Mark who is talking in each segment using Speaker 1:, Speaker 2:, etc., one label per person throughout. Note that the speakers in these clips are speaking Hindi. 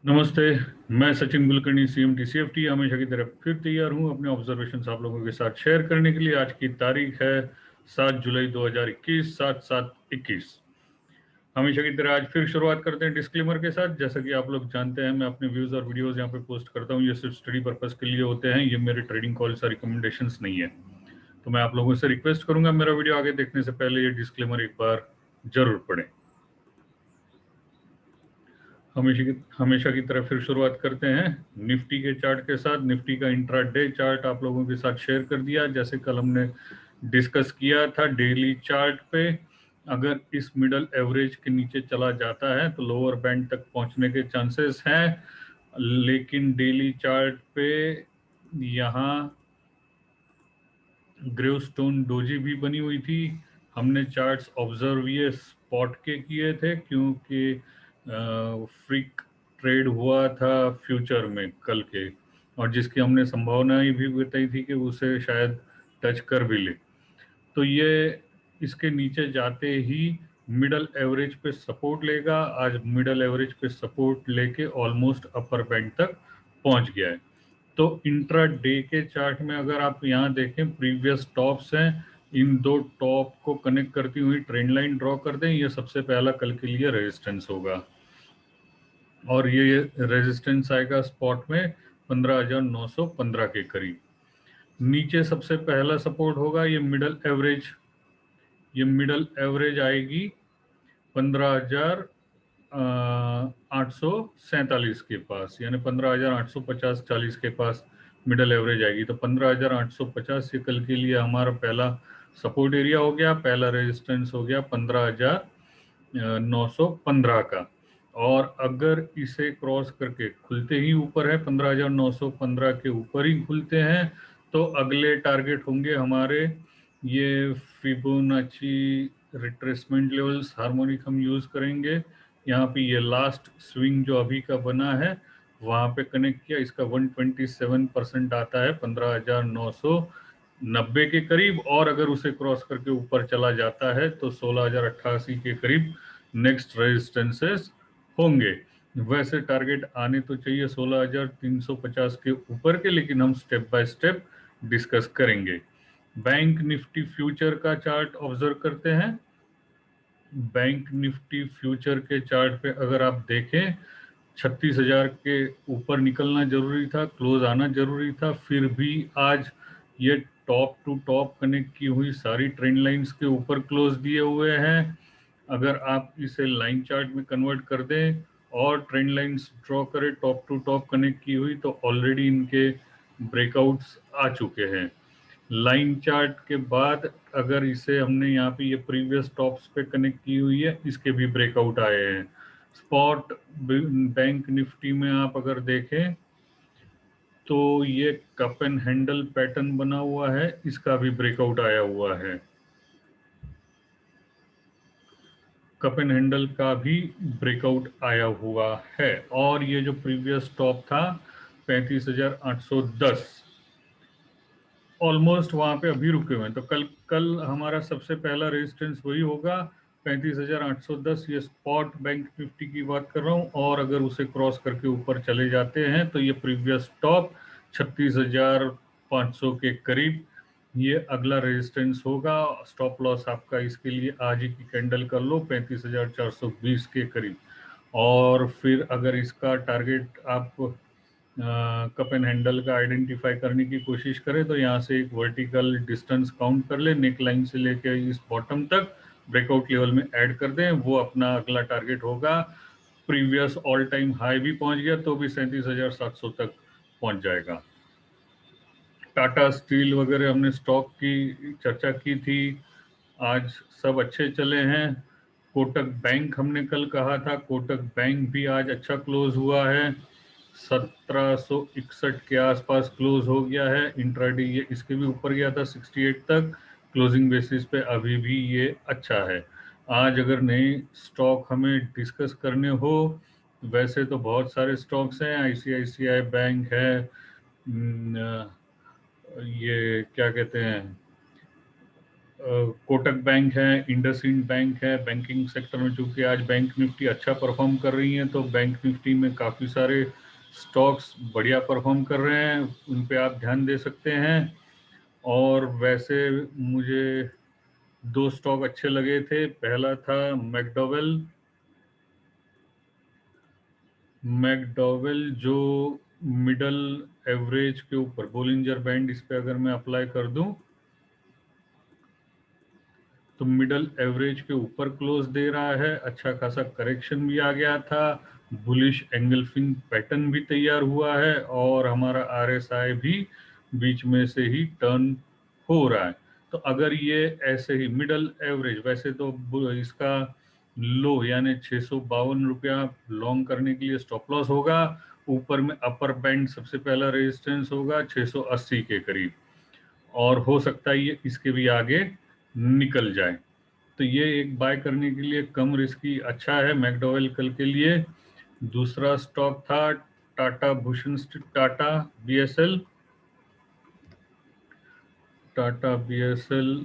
Speaker 1: नमस्ते। मैं सचिन कुलकर्णी सीएमटी सीएफटी हमेशा की तरह फिर तैयार हूं अपने ऑब्जर्वेशंस आप लोगों के साथ शेयर करने के लिए। आज की तारीख है 7 जुलाई 2021, 7/7/21। हमेशा की तरह आज फिर शुरुआत करते हैं डिस्क्लेमर के साथ। जैसा कि आप लोग जानते हैं, मैं अपने व्यूज और वीडियोस यहाँ पे पोस्ट करता हूँ। ये सिर्फ स्टडी पर्पस के लिए होते हैं, ये मेरे ट्रेडिंग कॉल्स या रिकमेंडेशंस नहीं है। तो मैं आप लोगों से रिक्वेस्ट करूंगा, मेरा वीडियो आगे देखने से पहले ये डिस्क्लेमर एक बार जरूर पढ़ें। हमेशा की तरह फिर शुरुआत करते हैं निफ्टी के चार्ट के साथ। निफ्टी का इंट्राडे चार्ट आप लोगों के साथ शेयर कर दिया। जैसे कल हमने डिस्कस किया था, डेली चार्ट पे अगर इस मिडल एवरेज के नीचे चला जाता है तो लोअर बैंड तक पहुंचने के चांसेस हैं। लेकिन डेली चार्ट पे यहाँ ग्रेवस्टोन डोजी भी बनी हुई थी। हमने चार्ट्स ऑब्जर्व ये स्पॉट के किए थे क्योंकि फ्रीक ट्रेड हुआ था फ्यूचर में कल के, और जिसकी हमने संभावनाएं भी बताई थी कि उसे शायद टच कर भी ले। तो ये इसके नीचे जाते ही मिडल एवरेज पे सपोर्ट लेगा। आज मिडल एवरेज पे सपोर्ट लेके ऑलमोस्ट अपर बैंड तक पहुंच गया है। तो इंट्रा डे के चार्ट में अगर आप यहाँ देखें, प्रीवियस टॉप्स हैं, इन दो टॉप को कनेक्ट करती हुई ट्रेंड लाइन ड्रॉ कर दें। ये सबसे पहला कल के लिए रेजिस्टेंस होगा, और ये रेजिस्टेंस आएगा स्पॉट में 15,915 के करीब। नीचे सबसे पहला सपोर्ट होगा ये मिडल एवरेज। ये मिडल एवरेज आएगी 15,847 के पास, यानी 15,850-40 के पास मिडल एवरेज आएगी। तो 15,850 ये कल के लिए हमारा पहला सपोर्ट एरिया हो गया, पहला रेजिस्टेंस हो गया 15,915 का। और अगर इसे क्रॉस करके खुलते ही ऊपर है, 15,915 के ऊपर ही खुलते हैं, तो अगले टारगेट होंगे हमारे ये फिबोनाची रिट्रेसमेंट लेवल्स। हार्मोनिक हम यूज करेंगे यहाँ पे। ये लास्ट स्विंग जो अभी का बना है वहां पे कनेक्ट किया, इसका 127% आता है 15,990 के करीब। और अगर उसे क्रॉस करके ऊपर चला जाता है तो 16,088 के करीब नेक्स्ट रेजिस्टेंसेस होंगे। वैसे टारगेट आने तो चाहिए 16,350 के ऊपर के, लेकिन हम स्टेप बाय स्टेप डिस्कस करेंगे। बैंक निफ्टी फ्यूचर का चार्ट ऑब्जर्व करते हैं। बैंक निफ्टी फ्यूचर के चार्ट पे अगर आप देखें, 36,000 के ऊपर निकलना जरूरी था, क्लोज आना जरूरी था। फिर भी आज ये टॉप टू टॉप कनेक्ट की हुई सारी ट्रेंड लाइंस के ऊपर क्लोज दिए हुए हैं। अगर आप इसे लाइन चार्ट में कन्वर्ट कर दें और ट्रेंड लाइंस ड्रॉ करें टॉप टू टॉप कनेक्ट की हुई, तो ऑलरेडी इनके ब्रेकआउट्स आ चुके हैं। लाइन चार्ट के बाद अगर इसे हमने यहाँ पे ये प्रीवियस टॉप्स पे कनेक्ट की हुई है, इसके भी ब्रेकआउट आए हैं। स्पॉट बैंक निफ्टी में आप अगर देखें तो ये कप एंड हैंडल पैटर्न बना हुआ है, इसका भी ब्रेकआउट आया हुआ है। कप एंड हैंडल का भी ब्रेकआउट आया हुआ है। और ये जो प्रीवियस टॉप था 35,810, ऑलमोस्ट वहां पे अभी रुके हुए हैं। तो कल कल हमारा सबसे पहला रेजिस्टेंस वही होगा 35,810। ये स्पॉट बैंक निफ्टी की बात कर रहा हूँ। और अगर उसे क्रॉस करके ऊपर चले जाते हैं तो ये प्रीवियस टॉप 36,500 के करीब ये अगला रेजिस्टेंस होगा। स्टॉप लॉस आपका इसके लिए आज ही की कैंडल कर लो 35,420 के करीब। और फिर अगर इसका टारगेट आप कप एंड हैंडल का आइडेंटिफाई करने की कोशिश करें तो यहाँ से एक वर्टिकल डिस्टेंस काउंट कर ले, नेक लाइन से लेके इस बॉटम तक ब्रेकआउट लेवल में ऐड कर दें, वो अपना अगला टारगेट होगा। प्रीवियस ऑल टाइम हाई भी पहुंच गया तो भी 37,700 तक पहुंच जाएगा। टाटा स्टील वगैरह हमने स्टॉक की चर्चा की थी, आज सब अच्छे चले हैं। कोटक बैंक हमने कल कहा था, कोटक बैंक भी आज अच्छा क्लोज हुआ है, 1761 के आसपास क्लोज हो गया है। इंट्राडे ये इसके भी ऊपर गया था 68 तक। क्लोजिंग बेसिस पे अभी भी ये अच्छा है। आज अगर नए स्टॉक हमें डिस्कस करने हो, वैसे तो बहुत सारे स्टॉक्स हैं, आईसीआईसीआई बैंक है, ये क्या कहते हैं, कोटक बैंक है, इंडसइंड बैंक है। बैंकिंग सेक्टर में चूंकि आज बैंक निफ्टी अच्छा परफॉर्म कर रही है, तो बैंक निफ्टी में काफ़ी सारे स्टॉक्स बढ़िया परफॉर्म कर रहे हैं, उन पे आप ध्यान दे सकते हैं। और वैसे मुझे दो स्टॉक अच्छे लगे थे। पहला था मैकडॉवेल। मैकडॉवेल जो मिडल एवरेज के ऊपर, बोलिंजर बैंड इस पे अगर मैं अप्लाई कर दूं तो मिडल एवरेज के ऊपर क्लोज दे रहा है। अच्छा खासा करेक्शन भी आ गया था, बुलिश एंगल्फिंग पैटर्न भी तैयार हुआ है, और हमारा आरएसआई भी बीच में से ही टर्न हो रहा है। तो अगर ये ऐसे ही मिडल एवरेज, वैसे तो इसका लो यानी 652 रुपया लॉन्ग करने के लिए स्टॉप लॉस होगा। ऊपर में अपर बैंड सबसे पहला रेजिस्टेंस होगा 680 के करीब, और हो सकता है ये इसके भी आगे निकल जाए। तो ये एक बाय करने के लिए कम रिस्की अच्छा है मैकडॉवेल कल के लिए। दूसरा स्टॉक था Tata Bhushan, Tata BSL. Tata BSL,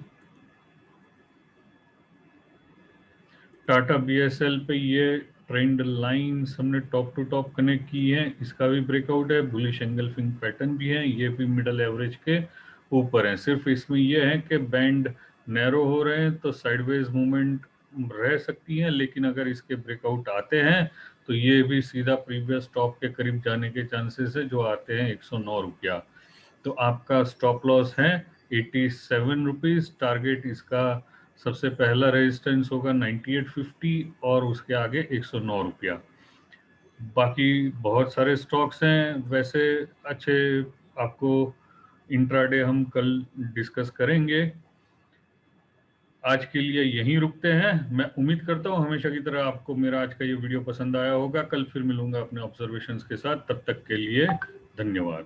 Speaker 1: Tata BSL पे ये ट्रेंड लाइंस हमने टॉप टू टॉप कनेक्ट की है, इसका भी ब्रेकआउट है, बुलिश एंगल्फिंग पैटर्न भी है, ये भी मिडल एवरेज के ऊपर है। सिर्फ इसमें ये है कि बैंड नैरो हो रहे हैं तो साइडवेज मूवमेंट रह सकती है, लेकिन अगर इसके ब्रेकआउट आते हैं तो ये भी सीधा प्रीवियस टॉप के करीब जाने के चांसेस है, जो आते हैं 109 रुपया। तो आपका स्टॉप लॉस है 87 रुपीज। टारगेट इसका सबसे पहला रेजिस्टेंस होगा 9850, और उसके आगे 109 रुपया। बाकी बहुत सारे स्टॉक्स हैं वैसे अच्छे, आपको इंट्राडे हम कल डिस्कस करेंगे। आज के लिए यहीं रुकते हैं। मैं उम्मीद करता हूँ हमेशा की तरह आपको मेरा आज का ये वीडियो पसंद आया होगा। कल फिर मिलूंगा अपने ऑब्जर्वेशंस के साथ, तब तक के लिए धन्यवाद।